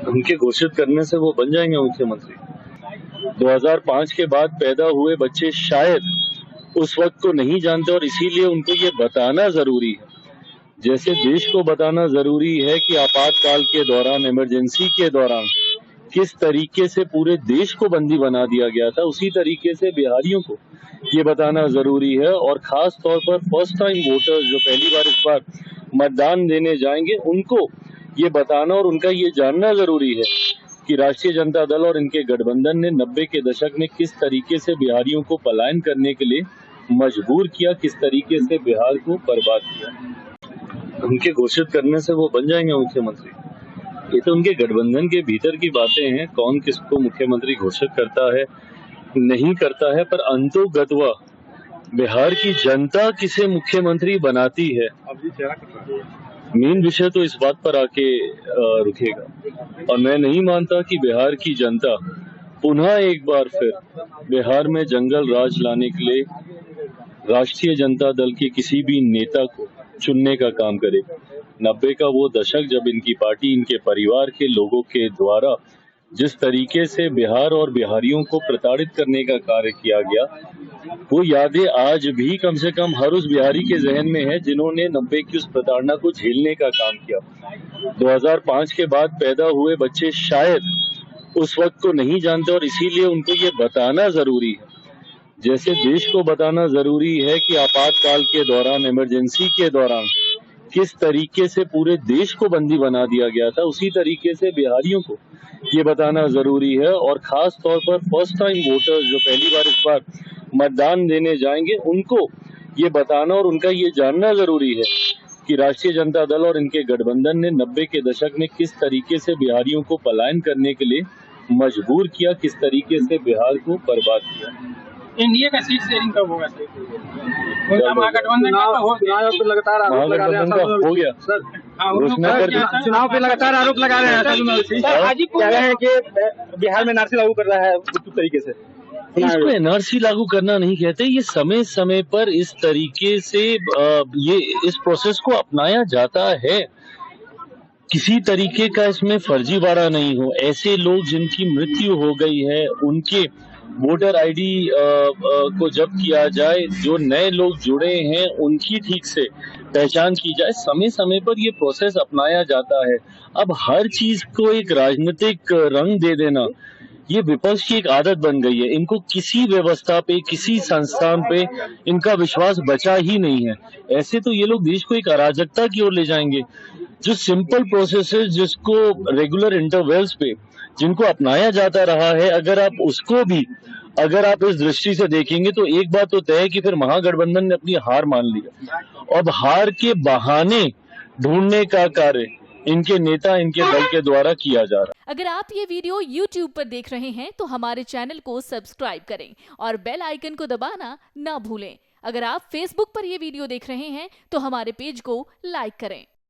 उनके घोषित करने से वो बन जाएंगे मुख्यमंत्री। 2005 के बाद पैदा हुए बच्चे शायद उस वक्त को नहीं जानते और इसीलिए उनको ये बताना जरूरी है। जैसे देश को बताना जरूरी है कि आपातकाल के दौरान, इमरजेंसी के दौरान किस तरीके से पूरे देश को बंदी बना दिया गया था, उसी तरीके से बिहारियों को ये बताना जरूरी है। और खास तौर पर फर्स्ट टाइम वोटर्स जो पहली बार इस बार मतदान देने जाएंगे, उनको ये बताना और उनका ये जानना जरूरी है कि राष्ट्रीय जनता दल और इनके गठबंधन ने 90 के दशक में किस तरीके से बिहारियों को पलायन करने के लिए मजबूर किया, किस तरीके से बिहार को बर्बाद किया। उनके घोषित करने से वो बन जाएंगे मुख्यमंत्री। ये तो उनके गठबंधन के भीतर की बातें हैं, कौन किसको मुख्यमंत्री घोषित करता है नहीं करता है, पर अंतोगत्वा बिहार की जनता किसे मुख्यमंत्री बनाती है, मेन विषय तो इस बात पर आके रुकेगा। और मैं नहीं मानता कि बिहार की जनता पुनः एक बार फिर बिहार में जंगल राज लाने के लिए राष्ट्रीय जनता दल के किसी भी नेता को चुनने का काम करेगा। 90 का वो दशक जब इनकी पार्टी, इनके परिवार के लोगों के द्वारा जिस तरीके से बिहार और बिहारियों को प्रताड़ित करने का कार्य किया गया, वो यादें आज भी कम से कम हर उस बिहारी के जहन में है जिन्होंने 90 की उस प्रताड़ना को झेलने का काम किया। 2005 के बाद पैदा हुए बच्चे शायद उस वक्त को नहीं जानते और इसीलिए उनको ये बताना जरूरी है। जैसे देश को बताना जरूरी है कि आपातकाल के दौरान, इमरजेंसी के दौरान किस तरीके से पूरे देश को बंदी बना दिया गया था, उसी तरीके से बिहारियों को ये बताना जरूरी है। और खास तौर पर फर्स्ट टाइम वोटर्स जो पहली बार इस बार मतदान देने जाएंगे, उनको ये बताना और उनका ये जानना जरूरी है कि राष्ट्रीय जनता दल और इनके गठबंधन ने 90 के दशक में किस तरीके से बिहारियों को पलायन करने के लिए मजबूर किया, किस तरीके से बिहार को बर्बाद किया। एनडीए का सीट शेयरिंग कब होगा? महागठबंधन का लगातार हो गया सर, चुनाव पे लगातार आरोप लगा रहे हैं। हाजीपुर कह रहे हैं कि बिहार में एनआरसी लागू कर रहा है उचित तरीके से। इसको एनआरसी लागू करना नहीं कहते, ये समय समय पर इस तरीके से ये इस प्रोसेस को अपनाया जाता है। किसी तरीके का इसमें फर्जीवाड़ा नहीं हो। ऐसे लोग जिनकी मृत्यु हो गई है, उनके वोटर आईडी को जब्त किया जाए, जो नए लोग जुड़े हैं उनकी ठीक से पहचान की जाए। समय समय पर ये प्रोसेस अपनाया जाता है। अब हर चीज को एक राजनीतिक रंग दे देना, ये विपक्ष की एक आदत बन गई है। इनको किसी व्यवस्था पे, किसी संस्थान पे इनका विश्वास बचा ही नहीं है। ऐसे तो ये लोग देश को एक अराजकता की ओर ले जाएंगे। जो सिंपल प्रोसेसेस जिसको रेगुलर इंटरवल्स पे जिनको अपनाया जाता रहा है, अगर आप इस दृष्टि से देखेंगे तो एक बात तो तय है कि फिर महागठबंधन ने अपनी हार मान लिया। अब हार के बहाने ढूंढने का कार्य इनके नेता, इनके दल के द्वारा किया जा रहा है। अगर आप ये वीडियो YouTube पर देख रहे हैं तो हमारे चैनल को सब्सक्राइब करें और बेल आइकन को दबाना ना भूलें। अगर आप Facebook पर ये वीडियो देख रहे हैं तो हमारे पेज को लाइक करें।